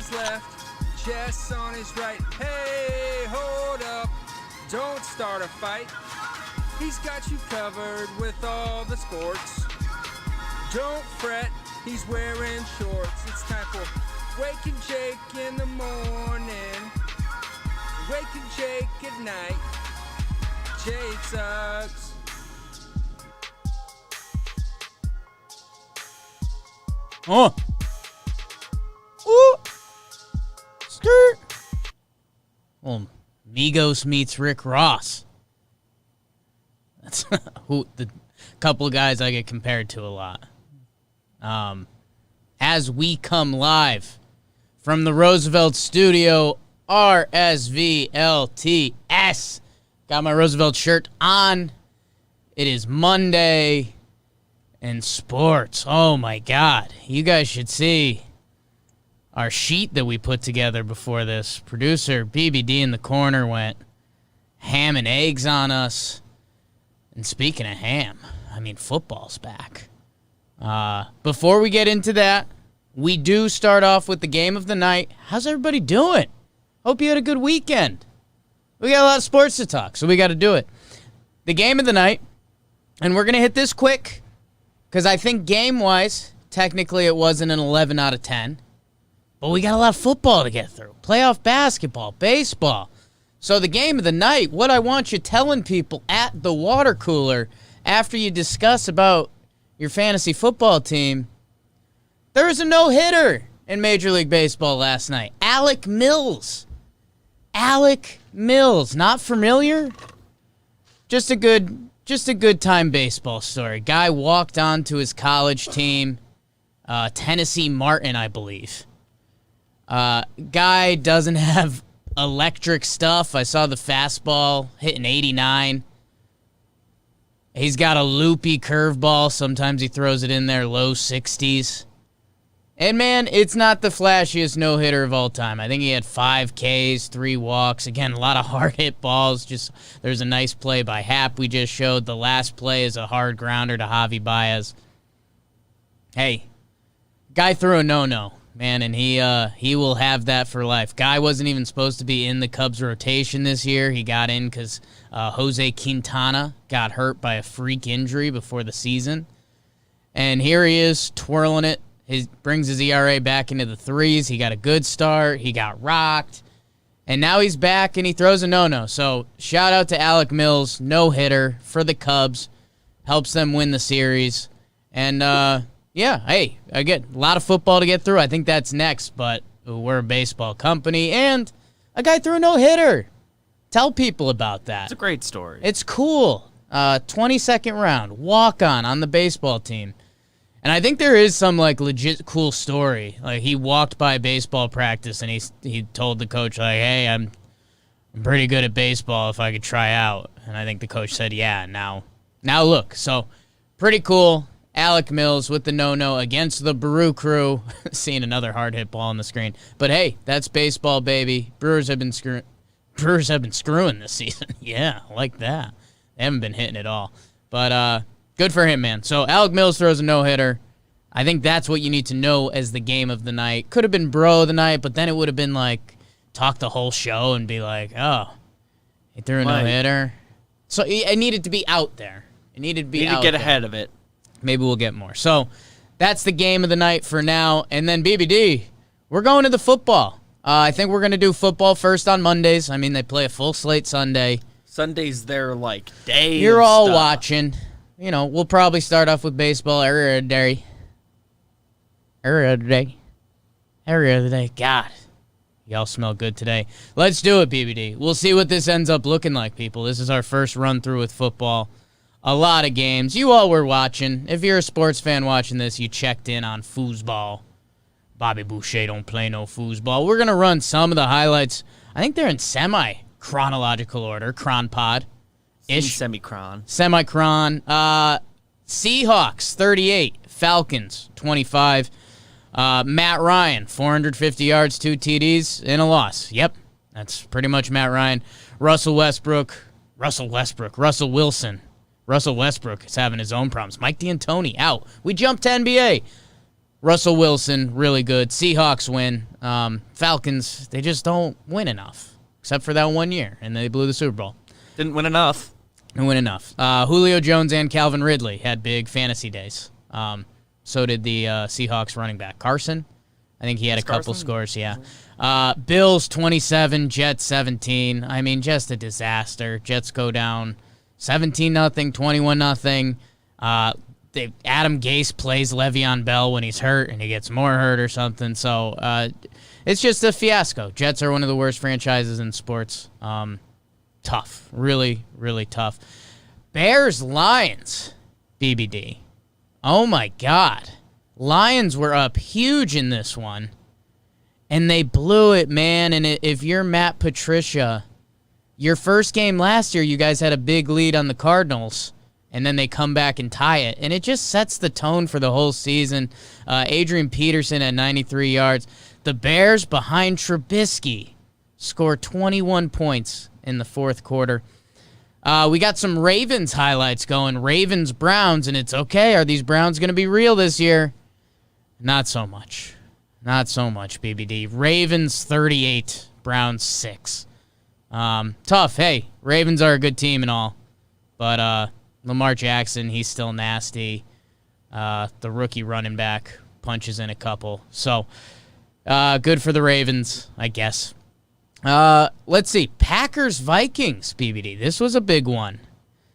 his left, chest on his right. Hey, hold up, don't start a fight. He's got you covered with all the sports. Don't fret, he's wearing shorts. It's time for Waking Jake in the morning, Waking Jake at night. Jake sucks. Oh. Ooh. Skirt. Well, Migos meets Rick Ross. That's who the couple of guys I get compared to a lot. As we come live from the Roosevelt Studio, RSVLTS. Got my Roosevelt shirt on. It is Monday. And sports. Oh, my God. You guys should see our sheet that we put together before this. Producer BBD in the corner went ham and eggs on us. And speaking of ham, I mean, football's back. Before we get into that, we do start off with the game of the night. How's everybody doing? Hope you had a good weekend. We got a lot of sports to talk, so we got to do it. The game of the night, and we're going to hit this quick, because I think game-wise, technically it wasn't an 11 out of 10, but we got a lot of football to get through. Playoff basketball, baseball. So the game of the night, what I want you telling people at the water cooler after you discuss about your fantasy football team, there was a no-hitter in Major League Baseball last night. Alec Mills. Alec Mills. Not familiar? Just a good time baseball story. Guy walked on to his college team, Tennessee Martin, I believe. Guy doesn't have electric stuff. I saw the fastball hitting 89. He's got a loopy curveball. Sometimes he throws it in there low 60s. And, man, it's not the flashiest no-hitter of all time. I think he had 5 Ks, 3 walks. Again, a lot of hard-hit balls. Just there's a nice play by Happ we just showed. The last play is a hard grounder to Javi Baez. Hey, guy threw a no-no, man, and he will have that for life. Guy wasn't even supposed to be in the Cubs rotation this year. He got in because Jose Quintana got hurt by a freak injury before the season. And here he is twirling it. He brings his ERA back into the 3s. He got a good start. He got rocked. And now he's back, and he throws a no-no. So shout out to Alec Mills, no-hitter for the Cubs. Helps them win the series. And, yeah, hey, again, a lot of football to get through. I think that's next, but we're a baseball company. And a guy threw a no-hitter. Tell people about that. It's a great story. It's cool. 22nd round, walk-on the baseball team. And I think there is some, like, legit cool story. Like, he walked by baseball practice, and he told the coach, like, hey, I'm pretty good at baseball if I could try out. And I think the coach said, yeah, now look. So, pretty cool. Alec Mills with the no-no against the Brew Crew. Seeing another hard-hit ball on the screen. But, hey, that's baseball, baby. Brewers have been screwing this season. Yeah, I like that. They haven't been hitting it all. But, good for him, man. So, Alec Mills throws a no-hitter. I think that's what you need to know as the game of the night. Could have been bro of the night, but then it would have been like, talk the whole show and be like, oh, he threw a no-hitter. So, it needed to be out there. It needed to be out there. Need to get ahead of it. Maybe we'll get more. So, that's the game of the night for now. And then, BBD, we're going to the football. I think we're going to do football first on Mondays. I mean, they play a full slate Sunday. Sundays, they're like days. You're all watching. You know, we'll probably start off with baseball every other day. God, y'all smell good today. Let's do it, BBD. We'll see what this ends up looking like, people. This is our first run-through with football. A lot of games. You all were watching. If you're a sports fan watching this, you checked in on foosball. Bobby Boucher don't play no foosball. We're going to run some of the highlights. I think they're in semi-chronological order. Cron-pod. Semicron. Seahawks, 38. Falcons, 25. Matt Ryan, 450 yards, 2 TDs, and a loss. Yep, that's pretty much Matt Ryan. Russell Wilson. Russell Westbrook is having his own problems. Mike D'Antoni out. We jumped to NBA. Russell Wilson, really good. Seahawks win. Falcons, they just don't win enough, except for that 1 year, and they blew the Super Bowl. Didn't win enough. Didn't win enough. Julio Jones and Calvin Ridley had big fantasy days. So did the Seahawks running back. Carson, I think he had a couple scores, yeah. Bills 27, Jets 17. I mean, just a disaster. Jets go down 17-0, 21-0. Adam Gase plays Le'Veon Bell when he's hurt, and he gets more hurt or something. So it's just a fiasco. Jets are one of the worst franchises in sports. Tough. Really, really tough. Bears-Lions, BBD. Oh, my God. Lions were up huge in this one, and they blew it, man. And if you're Matt Patricia, your first game last year, you guys had a big lead on the Cardinals, and then they come back and tie it. And it just sets the tone for the whole season. Adrian Peterson at 93 yards. The Bears, behind Trubisky, score 21 points in the fourth quarter. We got some Ravens highlights going. Ravens-Browns, and it's okay. Are these Browns going to be real this year? Not so much. Not so much, BBD. Ravens 38, Browns 6. Tough. Hey, Ravens are a good team and all. But Lamar Jackson, he's still nasty. The rookie running back punches in a couple. So, good for the Ravens, I guess. Let's see. Packers-Vikings, BBD. This was a big one.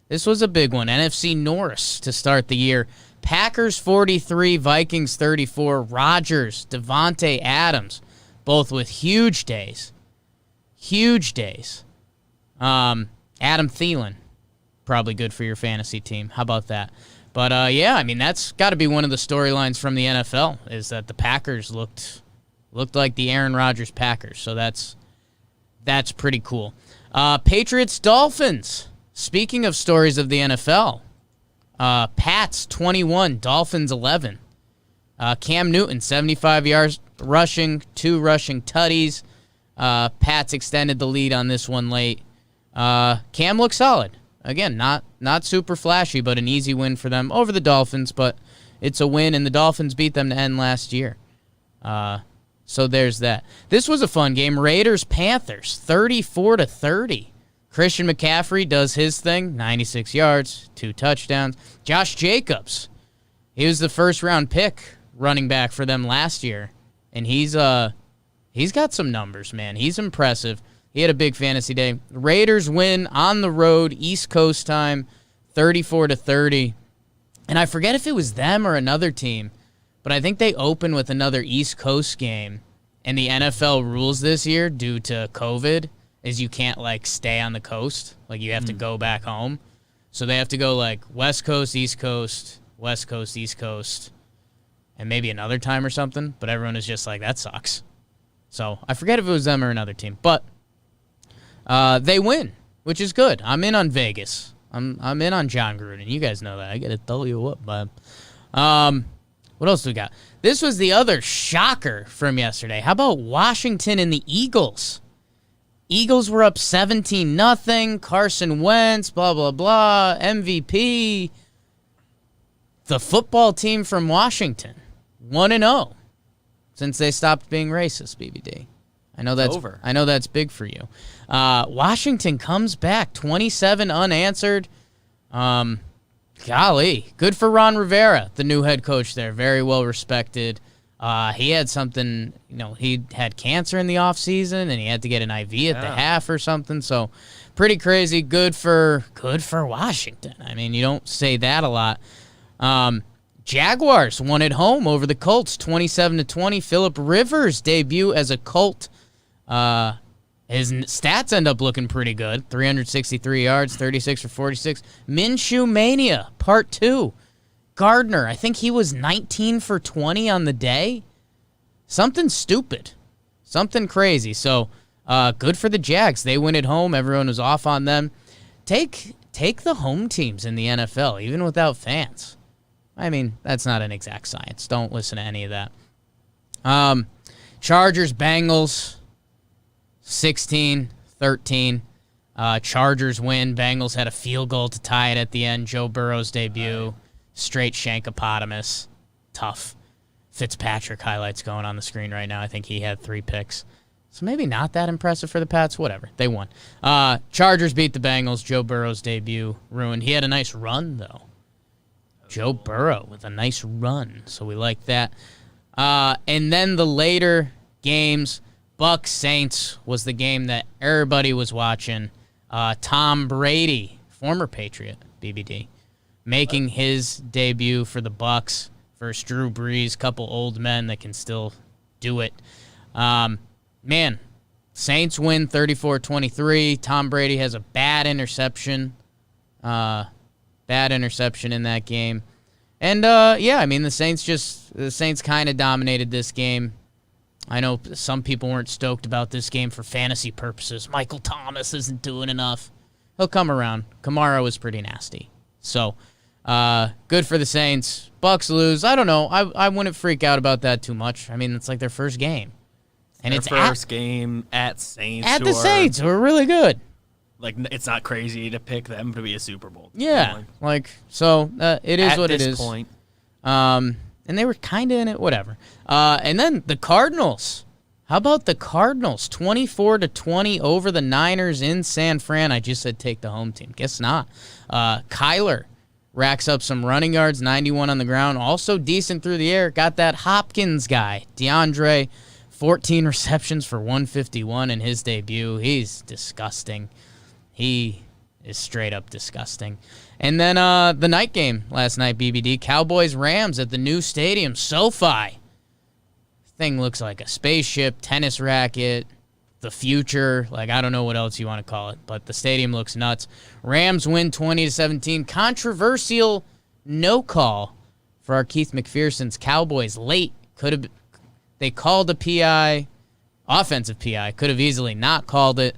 NFC North to start the year. Packers 43, Vikings 34. Rodgers, Devontae Adams, both with huge days. Huge days. Adam Thielen, probably good for your fantasy team. How about that? But, yeah, I mean, that's got to be one of the storylines from the NFL, is that the Packers looked like the Aaron Rodgers Packers. So that's pretty cool. Patriots-Dolphins. Speaking of stories of the NFL, Pats 21, Dolphins 11. Cam Newton 75 yards rushing, 2 rushing tutties. Pats extended the lead on this one late. Cam looks solid. Again, not super flashy, but an easy win for them over the Dolphins. But it's a win, and the Dolphins beat them to end last year. So there's that. This was a fun game. Raiders-Panthers, 34-30. Christian McCaffrey does his thing, 96 yards, 2 touchdowns. Josh Jacobs, he was the first-round pick running back for them last year, and he's got some numbers, man. He's impressive. He had a big fantasy day. Raiders win on the road, East Coast time, 34-30. And I forget if it was them or another team, but I think they open with another East Coast game, and the NFL rules this year due to COVID is you can't, like, stay on the coast. Like, you have to go back home. So they have to go, like, West Coast, East Coast, West Coast, East Coast, and maybe another time or something. But everyone is just like, that sucks. So I forget if it was them or another team. But they win, which is good. I'm in on Vegas. I'm in on John Gruden. You guys know that. I got to tell you what, bud. What else do we got? This was the other shocker from yesterday. How about Washington and the Eagles? Eagles were up 17-0. Carson Wentz, blah, blah, blah. MVP. The football team from Washington, 1-0 since they stopped being racist, BBD. I know that's big for you. Washington comes back, 27 unanswered. Golly, good for Ron Rivera, the new head coach there. Very well respected. He had something, he had cancer in the offseason, and he had to get an IV at the half or something. So pretty crazy. Good for Washington. I mean, you don't say that a lot. Jaguars won at home over the Colts, 27-20. Phillip Rivers' debut as a Colt. His stats end up looking pretty good. 363 yards, 36 for 46. Minshew Mania, Part 2. Gardner, I think he was 19 for 20 on the day. Something stupid. Something crazy. So, good for the Jags. They win at home. Everyone was off on them. Take the home teams in the NFL, even without fans. I mean, that's not an exact science. Don't listen to any of that. Chargers, Bengals, 16-13. Chargers win. Bengals had a field goal to tie it at the end. Joe Burrow's debut. Straight shankopotamus. Tough. Fitzpatrick highlights going on the screen right now. I think he had 3 picks. So maybe not that impressive for the Pats. Whatever. They won. Chargers beat the Bengals. Joe Burrow's debut ruined. He had a nice run, though. Joe Burrow with a nice run. So we like that. And then the later games, Bucs Saints was the game that everybody was watching. Tom Brady, former Patriot, BBD, making his debut for the Bucs versus Drew Brees, couple old men that can still do it. Man, Saints win 34-23. Tom Brady has a bad interception. In that game. And, I mean, the Saints kind of dominated this game. I know some people weren't stoked about this game for fantasy purposes. Michael Thomas isn't doing enough. He'll come around. Kamara was pretty nasty. So, good for the Saints. Bucs lose. I don't know. I wouldn't freak out about that too much. I mean, it's like their first game. And Their it's first game at Saints. Saints, who are really good. Like, it's not crazy to pick them to be a Super Bowl. Yeah. It is what it is. At this point. And they were kind of in it, whatever. And then the Cardinals. How about the Cardinals? 24-20 over the Niners in San Fran. I just said take the home team. Guess not. Kyler racks up some running yards, 91 on the ground. Also decent through the air. Got that Hopkins guy, DeAndre. 14 receptions for 151 in his debut. He's disgusting. He is straight up disgusting. And then the night game last night, BBD, Cowboys-Rams at the new stadium, SoFi. Thing looks like a spaceship, tennis racket, the future. Like, I don't know what else you want to call it, but the stadium looks nuts. Rams win 20-17. Controversial no call for our Keith McPherson's Cowboys late. They called a PI, offensive PI. Could have easily not called it.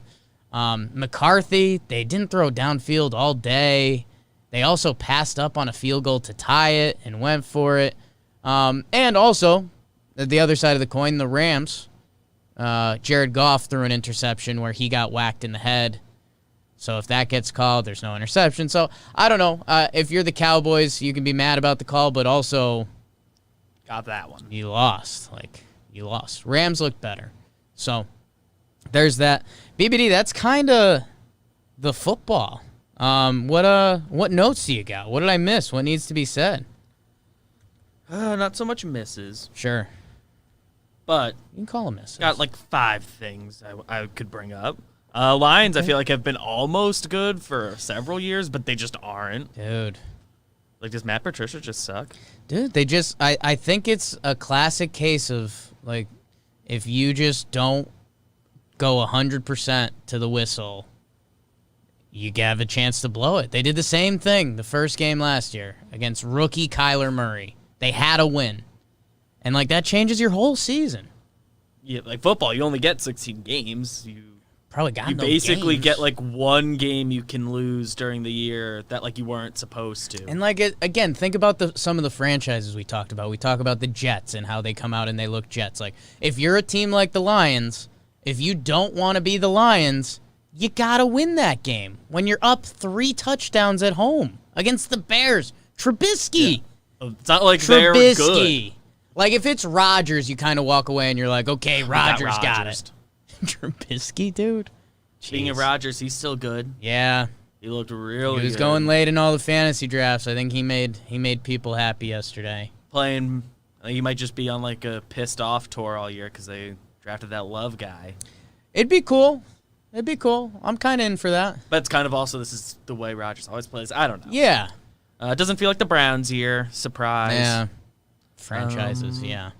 McCarthy, they didn't throw downfield all day. They also passed up on a field goal to tie it and went for it. And also, at the other side of the coin, the Rams, Jared Goff threw an interception where he got whacked in the head. So if that gets called, there's no interception. So I don't know. If you're the Cowboys, you can be mad about the call, but also Got that one. you lost. You lost. Rams looked better. So there's that. BBD, that's kind of the football. What notes do you got? What did I miss? What needs to be said? Not so much misses, Sure. but You can call them misses. got like 5 things I could bring up. Lions, I feel like, have been almost good for several years, but they just aren't. Dude. Like, does Matt Patricia just suck? Dude, they just... I think it's a classic case of, like, if you just don't go 100% to the whistle, you have a chance to blow it. They did the same thing the first game last year against rookie Kyler Murray. They had a win. And, like, that changes your whole season. Yeah, like football, you only get 16 games. You Probably got no basically games. get like one game you can lose during the year that like you weren't supposed to. And like again, think about some of the franchises we talked about. We talk about the Jets and how they come out and they look Jets. Like if you're a team like the Lions, if you don't want to be the Lions, you gotta win that game when you're up 3 touchdowns at home against the Bears. Trubisky. Yeah. It's not like they're good. Like if it's Rodgers, you kind of walk away and you're like, okay, Rodgers got Rodgers. it. Trubisky, dude. Speaking of Jeez. Rodgers, he's still good. Yeah. He looked really good. He was going late in all the fantasy drafts. I think he made people happy yesterday. Playing, I think he might just be on like a pissed off tour all year because they drafted that Love guy. It'd be cool. I'm kind of in for that. But it's kind of also, this is the way Rodgers always plays. I don't know. Yeah. It doesn't feel like the Browns year. Surprise. Yeah. Franchises, yeah.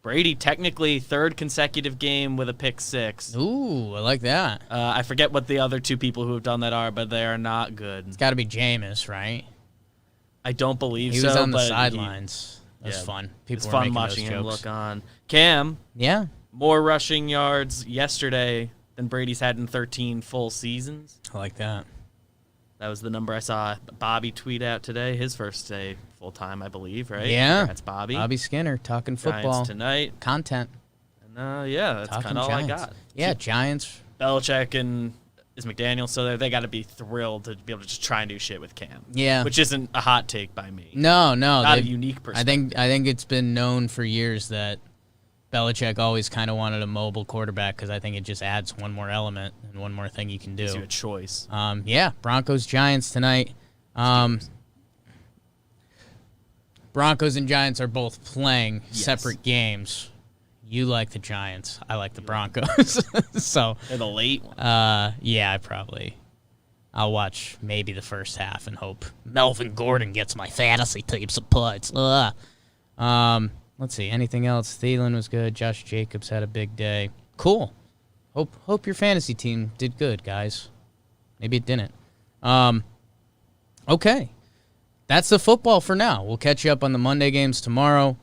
Brady, technically third consecutive game with a pick 6. Ooh, I like that. I forget what the other 2 people who have done that are, but they are not good. It's got to be Jameis, right? I don't believe He so. was on the but sidelines. It was yeah, fun. It's People were fun making watching those him jokes. look on. Cam, Yeah, more rushing yards yesterday than Brady's had in 13 full seasons. I like that. That was the number I saw Bobby tweet out today. His first day full-time, I believe, right? Yeah. That's Bobby. Bobby Skinner talking football. Giants tonight. Content. And, yeah, that's Talking kind of all I Giants. got. Yeah, Giants. Belichick and is McDaniel still there? They got to be thrilled to be able to just try and do shit with Cam. Yeah. Which isn't a hot take by me. No. Not a unique perspective. I think it's been known for years that Belichick always kind of wanted a mobile quarterback because I think it just adds one more element and one more thing you can do. Gives you a choice. Broncos Giants tonight. Broncos and Giants are both playing separate games. You like the Giants. I like the Broncos. So They're the late one. I'll watch maybe the first half and hope Melvin Gordon gets my fantasy team some points. Let's see. Anything else? Thielen was good. Josh Jacobs had a big day. Cool. Hope your fantasy team did good, guys. Maybe it didn't. Okay. That's the football for now. We'll catch you up on the Monday games tomorrow.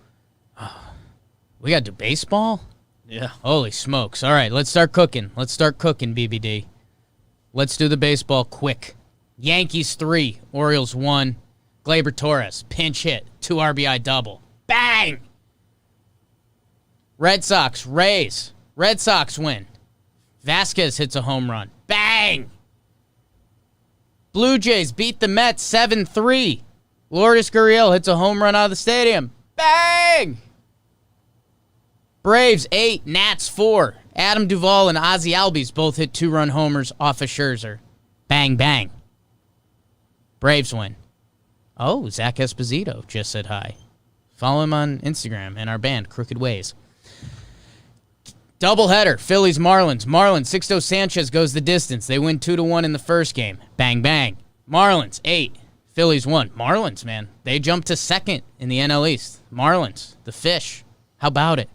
We got to do baseball? Yeah. Holy smokes. All right, let's start cooking. BBD. Let's do the baseball quick. Yankees 3, Orioles 1. Gleyber Torres, pinch hit, 2 RBI double. Bang! Red Sox, Rays. Red Sox win. Vasquez hits a home run. Bang! Blue Jays beat the Mets 7-3. Lourdes Gurriel hits a home run out of the stadium. Bang! Braves 8, Nats 4. Adam Duvall and Ozzie Albies both hit 2-run homers off of Scherzer. Bang, bang. Braves win. Oh, Zach Esposito just said hi. Follow him on Instagram and our band, Crooked Ways. Doubleheader, Phillies, Marlins. Marlins, Sixto Sanchez goes the distance. They win 2-1 in the first game. Bang, bang. Marlins, 8. Phillies 1. Marlins, man. They jumped to second in the NL East. Marlins, the fish. How about it?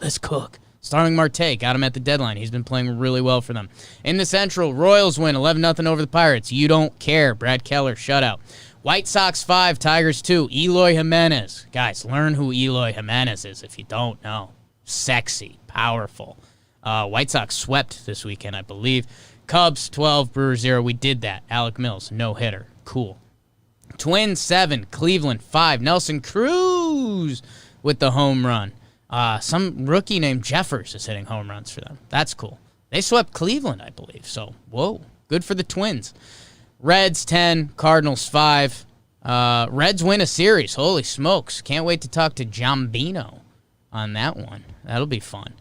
Let's cook. Starling Marte got him at the deadline. He's been playing really well for them. In the Central, Royals win 11-0 over the Pirates. You don't care. Brad Keller, shutout. White Sox 5, Tigers 2. Eloy Jimenez. Guys, learn who Eloy Jimenez is if you don't know. Sexy, powerful. White Sox swept this weekend, I believe. Cubs 12, Brewers 0. We did that. Alec Mills, no hitter. Cool. Twins 7, Cleveland 5. Nelson Cruz with the home run. Some rookie named Jeffers is hitting home runs for them. That's cool. They swept Cleveland, I believe. So, whoa, good for the Twins. Reds 10, Cardinals 5. Reds win a series. Holy smokes. Can't wait to talk to Jombino on that one. That'll be fun.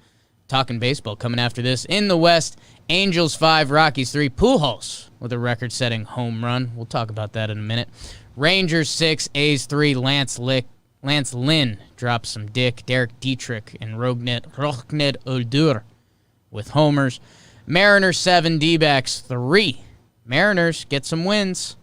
Talking baseball coming after this. In the West, Angels 5, Rockies 3. Pujols with a record-setting home run. We'll talk about that in a minute. Rangers 6, A's 3. Lance Lynn drops some dick. Derek Dietrich and Rogned Odor with homers. Mariners 7, D-backs 3. Mariners get some wins.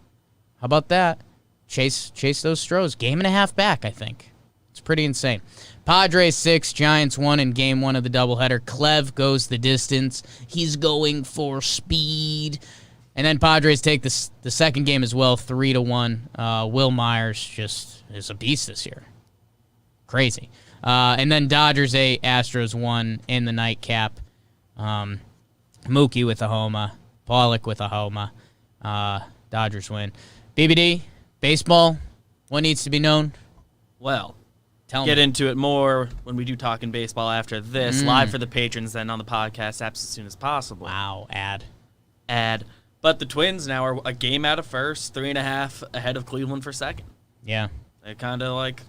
How about that? Chase those Stros. Game and a half back, I think. It's pretty insane. Padres 6, Giants 1 in game 1 of the doubleheader. Clev goes the distance. He's going for speed. And then Padres take the second game as well, 3-1. Will Myers just is a beast this year. Crazy. And then Dodgers 8, Astros 1 in the nightcap. Mookie with a homa. Pollock with a homa. Dodgers win. BBD, baseball, what needs to be known? Well, Tell get me. into it more when we do Talking Baseball after this. Live for the patrons, then on the podcast apps as soon as possible. Wow, ad. But the Twins now are a game out of first, 3.5 ahead of Cleveland for second. Yeah. They're kind of like,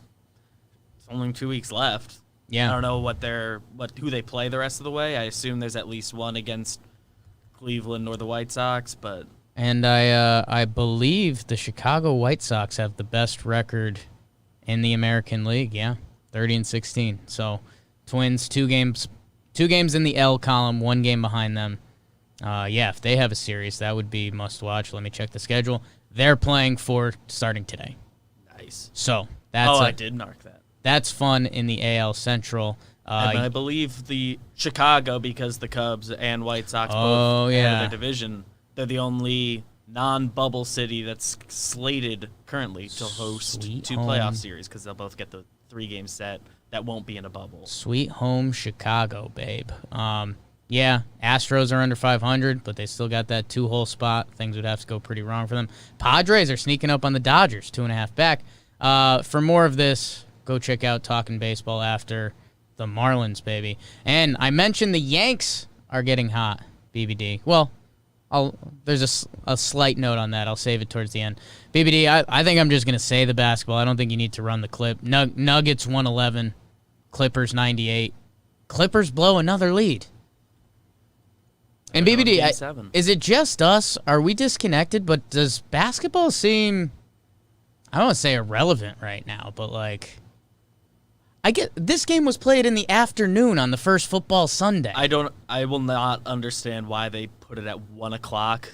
it's only 2 weeks left. Yeah. I don't know who they play the rest of the way. I assume there's at least one against Cleveland or the White Sox, but And I believe the Chicago White Sox have the best record in the American League. Yeah, 30-16. So, Twins 2 games in the L column, 1 game behind them. If they have a series, that would be must watch. Let me check the schedule. They're playing for starting today. nice. So that's I did narc that. That's fun in the AL Central. And I believe the Chicago, because the Cubs and White Sox both enter their division, they're the only non-bubble city that's slated currently to host Sweet 2 home. playoff series because they'll both get the 3-game set that won't be in a bubble. Sweet home Chicago, babe. Astros are under 500, but they still got that 2-hole spot. Things would have to go pretty wrong for them. Padres are sneaking up on the Dodgers, 2.5 back. For more of this, go check out Talking Baseball after the Marlins, baby. And I mentioned the Yanks are getting hot, BBD. Well, There's a slight note on that. I'll save it towards the end. BBD, I think I'm just going to say the basketball. I don't think you need to run the clip. Nuggets 111, Clippers 98. Clippers blow another lead. And BBD, is it just us? Are we disconnected? But does basketball seem, I don't want to say irrelevant right now, but like, this game was played in the afternoon on the first football Sunday. I will not understand why they put it at 1 o'clock,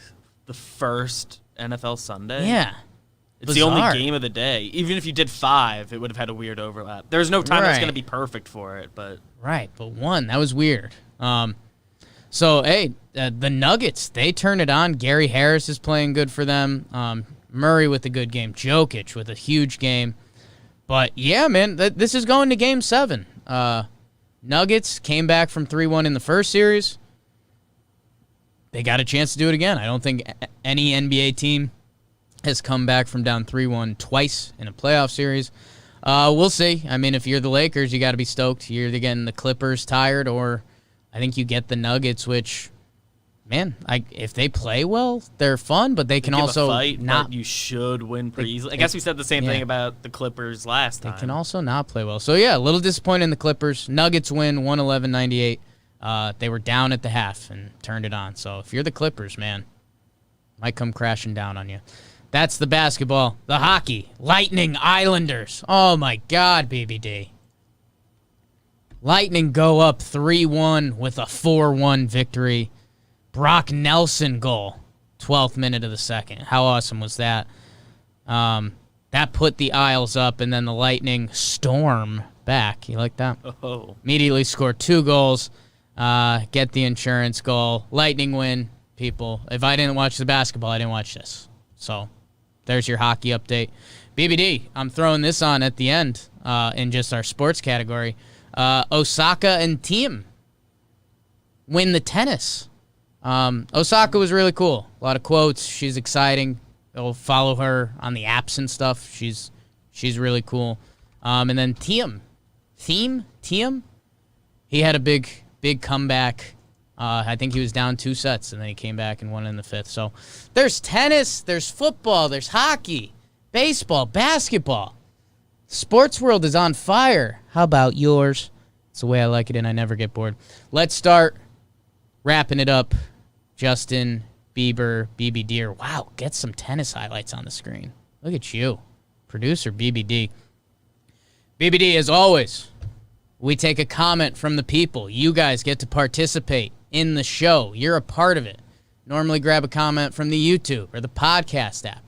the first NFL Sunday. Yeah. It's the only game of the day. Even if you did 5, it would have had a weird overlap. There's no time that's going to be perfect for it, but. Right, but 1, that was weird. So, hey, the Nuggets, they turn it on. Gary Harris is playing good for them. Murray with a good game. Jokic with a huge game. But, yeah, man, this is going to Game 7. Nuggets came back from 3-1 in the first series. They got a chance to do it again. I don't think any NBA team has come back from down 3-1 twice in a playoff series. We'll see. I mean, if you're the Lakers, you got to be stoked. You're either getting the Clippers tired or I think you get the Nuggets, which, man, if they play well, they're fun, but they can also fight, not. You should win pretty easily. I guess we said the same thing about the Clippers last time. They can also not play well. So, yeah, a little disappointed in the Clippers. Nuggets win 111-98. They were down at the half and turned it on. So, if you're the Clippers, man, might come crashing down on you. That's the basketball. The hockey. Lightning Islanders. Oh, my God, BBD. Lightning go up 3-1 with a 4-1 victory. Brock Nelson goal. 12th minute of the second. How awesome was that? That put the Isles up, and then the Lightning storm back. You like that? Oh. Immediately scored 2 goals. Get the insurance goal. Lightning win, people. If I didn't watch the basketball, I didn't watch this. So there's your hockey update. BBD, I'm throwing this on at the end in just our sports category. Osaka and Thiem win the tennis. Osaka was really cool. A lot of quotes. She's exciting. I'll follow her on the apps and stuff. She's really cool. And then Thiem, he had a big comeback. I think he was down 2 sets, and then he came back and won in the 5th. So there's tennis, there's football, there's hockey, baseball, basketball. Sports world is on fire. How about yours? It's the way I like it, and I never get bored. Let's start wrapping it up. Justin Bieber, BB Deer. Wow, get some tennis highlights on the screen. Look at you, producer BBD. BBD, as always, we take a comment from the people. You guys get to participate in the show. You're a part of it. Normally grab a comment from the YouTube or the podcast app.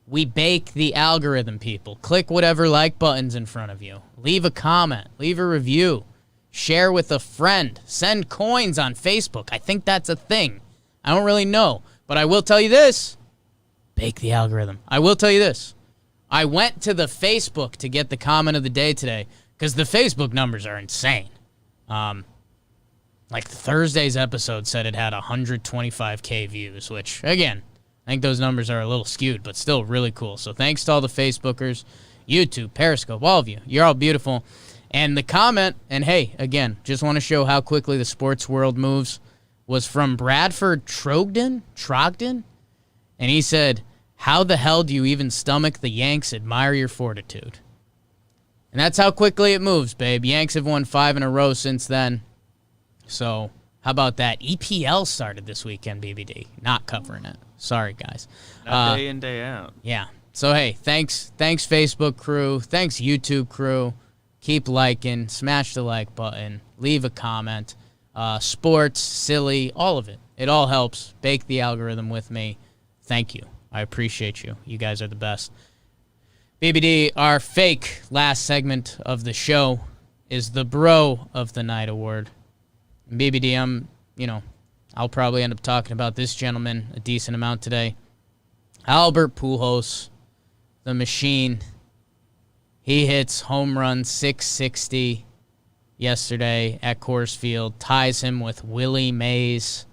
We bake the algorithm, people. Click whatever like button's in front of you. Leave a comment. Leave a review. Share with a friend. Send coins on Facebook. I think that's a thing. I don't really know. But I will tell you this. Bake the algorithm. I will tell you this. I went to the Facebook to get the comment of the day today because the Facebook numbers are insane. Like Thursday's episode said it had 125K views, which, again, I think those numbers are a little skewed, but still really cool. So thanks to all the Facebookers, YouTube, Periscope, all of you. You're all beautiful. And the comment, and hey, again, just want to show how quickly the sports world moves, was from Bradford Trogdon. And he said, how the hell do you even stomach the Yanks? Admire your fortitude. And that's how quickly it moves, babe. Yanks have won 5 in a row since then. So how about that? EPL started this weekend, BBD. Not covering it. Sorry, guys. Not day in, day out. Yeah. So, hey, thanks Facebook crew. Thanks, YouTube crew. Keep liking. Smash the like button. Leave a comment. Sports, silly, all of it. It all helps. Bake the algorithm with me. Thank you. I appreciate you. You guys are the best. BBD, our fake last segment of the show is the Bro of the Night Award. And BBD, I'll probably end up talking about this gentleman a decent amount today. Albert Pujols, the machine. He hits home run 660 yesterday at Coors Field. Ties him with Willie Mays'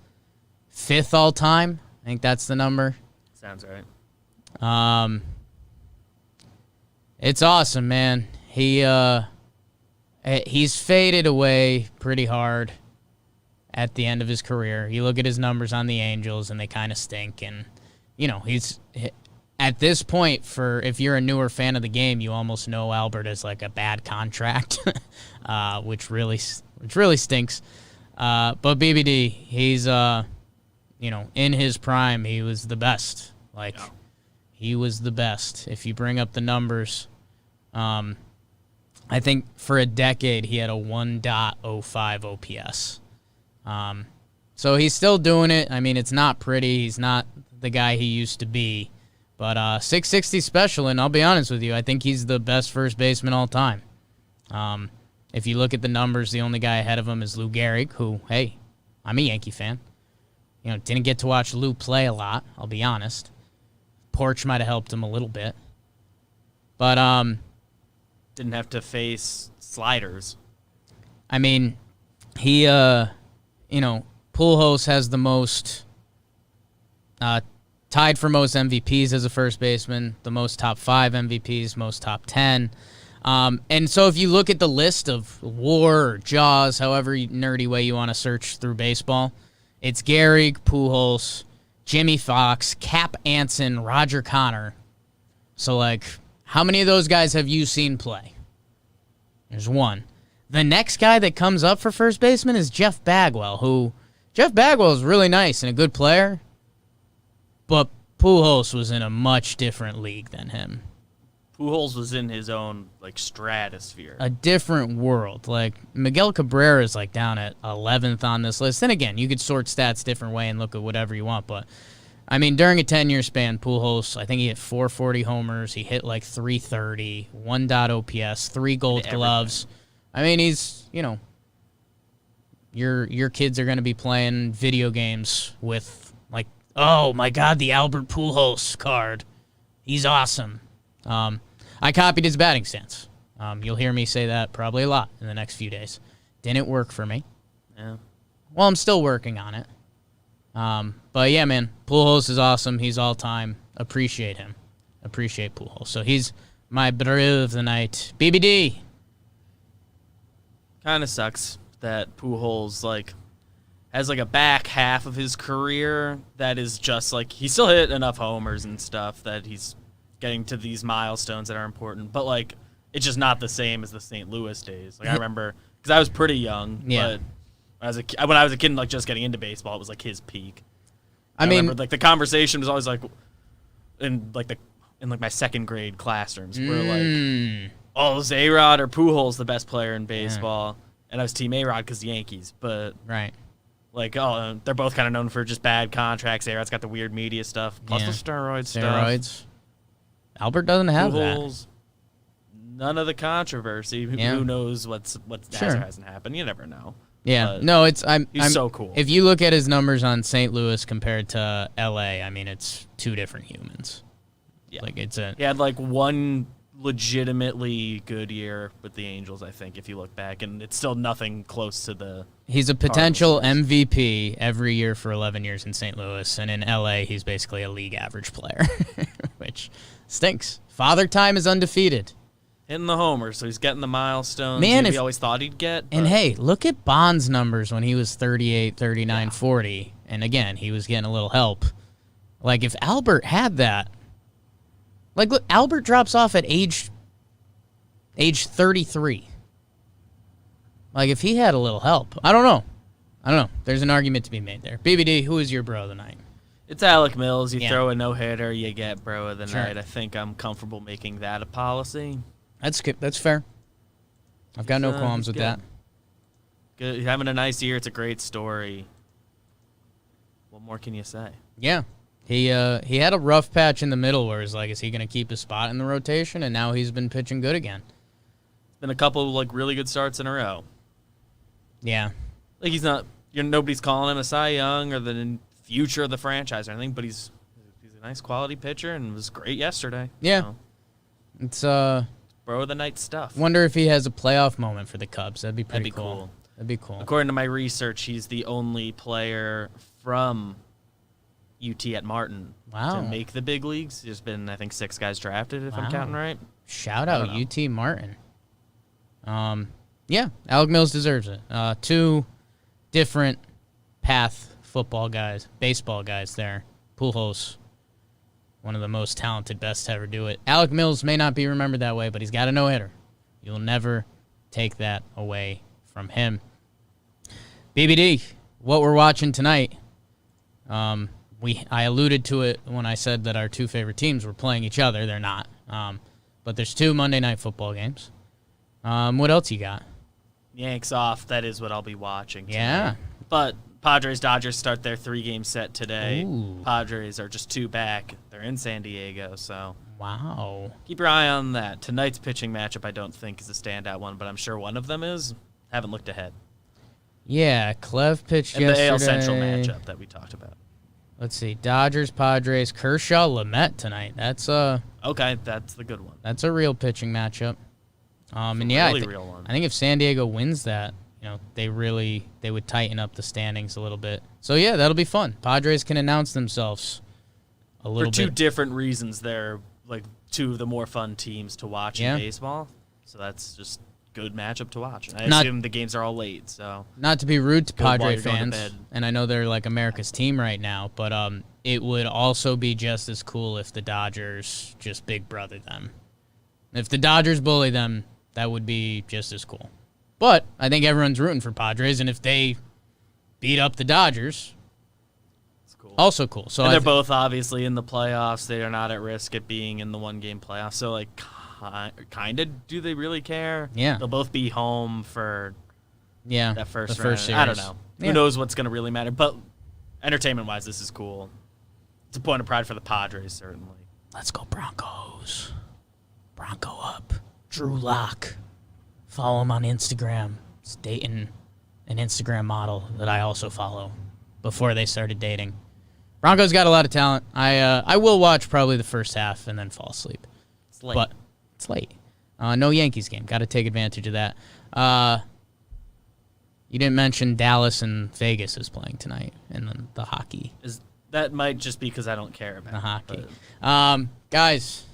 5th all-time. I think that's the number. Sounds right. It's awesome, man. He's faded away pretty hard. at the end of his career. You look at his numbers on the Angels, and they kind of stink. And, he's at this point, if you're a newer fan of the game, you almost know Albert as like a bad contract, which really stinks. But BBD, he's, in his prime, he was the best. He was the best. If you bring up the numbers, I think for a decade he had a 1.05 OPS. So he's still doing it. I mean, it's not pretty. He's not the guy he used to be. But 660 special, and I'll be honest with you, I think he's the best first baseman all time. If you look at the numbers, the only guy ahead of him is Lou Gehrig, who, hey, I'm a Yankee fan. Didn't get to watch Lou play a lot, I'll be honest. Porch might have helped him a little bit. But didn't have to face sliders. I mean, he Pujols has the most tied for most MVPs as a first baseman, the most top 5 MVPs, most top 10. And so if you look at the list of WAR or JAWS, however nerdy way you want to search through baseball, it's Gehrig, Pujols, Jimmy Fox, Cap Anson, Roger Connor. So, how many of those guys have you seen play? There's one. The next guy that comes up for first baseman is Jeff Bagwell, Jeff Bagwell is really nice and a good player, but Pujols was in a much different league than him. Pujols was in his own stratosphere. A different world. Miguel Cabrera is down at 11th on this list. And again, you could sort stats different way and look at whatever you want, but I mean, during a 10-year span, Pujols, I think he hit 440 homers. He hit 330, 1. OPS, 3 Gold Gloves. I mean, he's, your kids are going to be playing video games with, oh, my God, the Albert Pujols card. He's awesome. I copied his batting stance. You'll hear me say that probably a lot in the next few days. Didn't work for me. Yeah. Well, I'm still working on it. But yeah, man, Pujols is awesome. He's all time. Appreciate him. Appreciate Pujols. So he's my brother of the night. BBD. Kind of sucks that Pujols has a back half of his career that is just he still hit enough homers and stuff that he's getting to these milestones that are important, but it's just not the same as the St. Louis days. I remember because I was pretty young, yeah. But when I was a kid, just getting into baseball, it was his peak. I mean, remember the conversation was always in my second grade classrooms where oh, is A-Rod or Pujols the best player in baseball? Yeah. And I was Team A-Rod because the Yankees, but right. Oh, they're both kind of known for just bad contracts. A-Rod's got the weird media stuff, plus the steroids stuff. Albert doesn't have Pujols, none of the controversy. Yeah. Who knows what has or hasn't happened? You never know. Yeah, but no, he's so cool. If you look at his numbers on St. Louis compared to L.A., I mean, it's two different humans. Yeah, he had one legitimately good year with the Angels, I think, if you look back, and it's still nothing close to the. He's a potential MVP every year for 11 years in St. Louis, and in L.A., he's basically a league average player, which stinks. Father Time is undefeated. Hitting the homers, so he's getting the milestones Man, he always thought he'd get. And hey, look at Bond's numbers when he was 38, 39, 40. And again, he was getting a little help. If Albert had that, look, Albert drops off at age 33. If he had a little help. I don't know. There's an argument to be made there. BBD, who is your bro of the night? It's Alec Mills. You throw a no-hitter, you get bro of the night. I think I'm comfortable making that a policy. That's fair. I've got no qualms with that. Good. He's having a nice year. It's a great story. What more can you say? Yeah. He had a rough patch in the middle where it's is he going to keep his spot in the rotation? And now he's been pitching good again. It's been a couple really good starts in a row. Yeah. He's not. Nobody's calling him a Cy Young or the future of the franchise or anything, but he's a nice quality pitcher and was great yesterday. Yeah. So. It's bro of the night stuff. Wonder if he has a playoff moment for the Cubs. That'd be pretty cool. That'd be cool. According to my research, he's the only player from UT at Martin to make the big leagues. There's been, I think, 6 guys drafted, if I'm counting right. Shout out UT Martin. Yeah, Alec Mills deserves it. Two different path football guys, baseball guys there. Pujols, one of the most talented, best to ever do it. Alec Mills may not be remembered that way, but he's got a no-hitter. You'll never take that away from him. BBD, what we're watching tonight, I alluded to it when I said that our two favorite teams were playing each other. They're not. But there's 2 Monday Night Football games. What else you got? Yanks off. That is what I'll be watching tonight. Yeah. But Padres-Dodgers start their 3-game set today. Ooh. Padres are just 2 back. They're in San Diego, so Wow. keep your eye on that. Tonight's pitching matchup I don't think is a standout one, but I'm sure one of them is. Haven't looked ahead. Yeah, Clev pitched And yesterday. the AL Central matchup that we talked about. Let's see, Dodgers, Padres, Kershaw, Lamet tonight. That's Okay, that's the good one. a real pitching matchup. And yeah, really real one. I think if San Diego wins that, they would tighten up the standings a little bit. So yeah, that'll be fun. Padres can announce themselves a little For 2 bit. different reasons, they're like 2 of the more fun teams to watch Yeah. in baseball. So that's just good matchup to watch. I Not- assume the games are all late, so Not to be rude to Good while Padre you're going to fans, bed. and I know they're like America's team right now, but it would also be just as cool if the Dodgers just big brother them. If the Dodgers bully them, that would be just as cool. But I think everyone's rooting for Padres, and if they beat up the Dodgers, it's cool. also cool. So And they're both obviously in the playoffs. They are not at risk at being in the 1-game playoff. So like, kind of, do they really care? Yeah. They'll both be home for yeah, that first the round. first I don't series. know. Yeah. Who knows what's going to really matter? But entertainment-wise, this is cool. It's a point of pride for the Padres, certainly. Let's go Broncos. Bronco up. Drew Lock. Follow him on Instagram. He's dating an Instagram model that I also follow before they started dating. Broncos got a lot of talent. I will watch probably the first half and then fall asleep. It's late. But it's late. No Yankees game. Got to take advantage of that. You didn't mention Dallas and Vegas is playing tonight and then the hockey. That might just be because I don't care about The it, hockey. but- Guys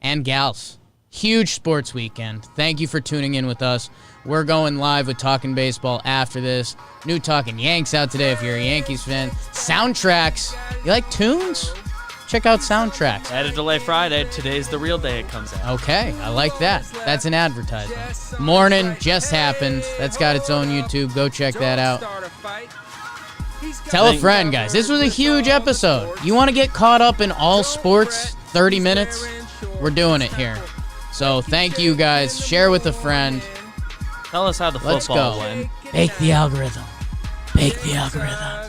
and gals, huge sports weekend. Thank you for tuning in with us. We're going live with Talking Baseball after this. New Talking Yanks out today if you're a Yankees fan. Soundtracks. You like tunes? Check out Soundtracks. At a delay Friday, today's the real day it comes out. Okay, I like that. That's an advertisement. Morning just happened. That's got its own YouTube. Go check that out. Tell a friend, guys. This was a huge episode. You want to get caught up in all sports? 30 minutes? We're doing it here. So thank you, guys. Share with a friend. Tell us how the Let's football go. went. Bake the algorithm. Bake the algorithm.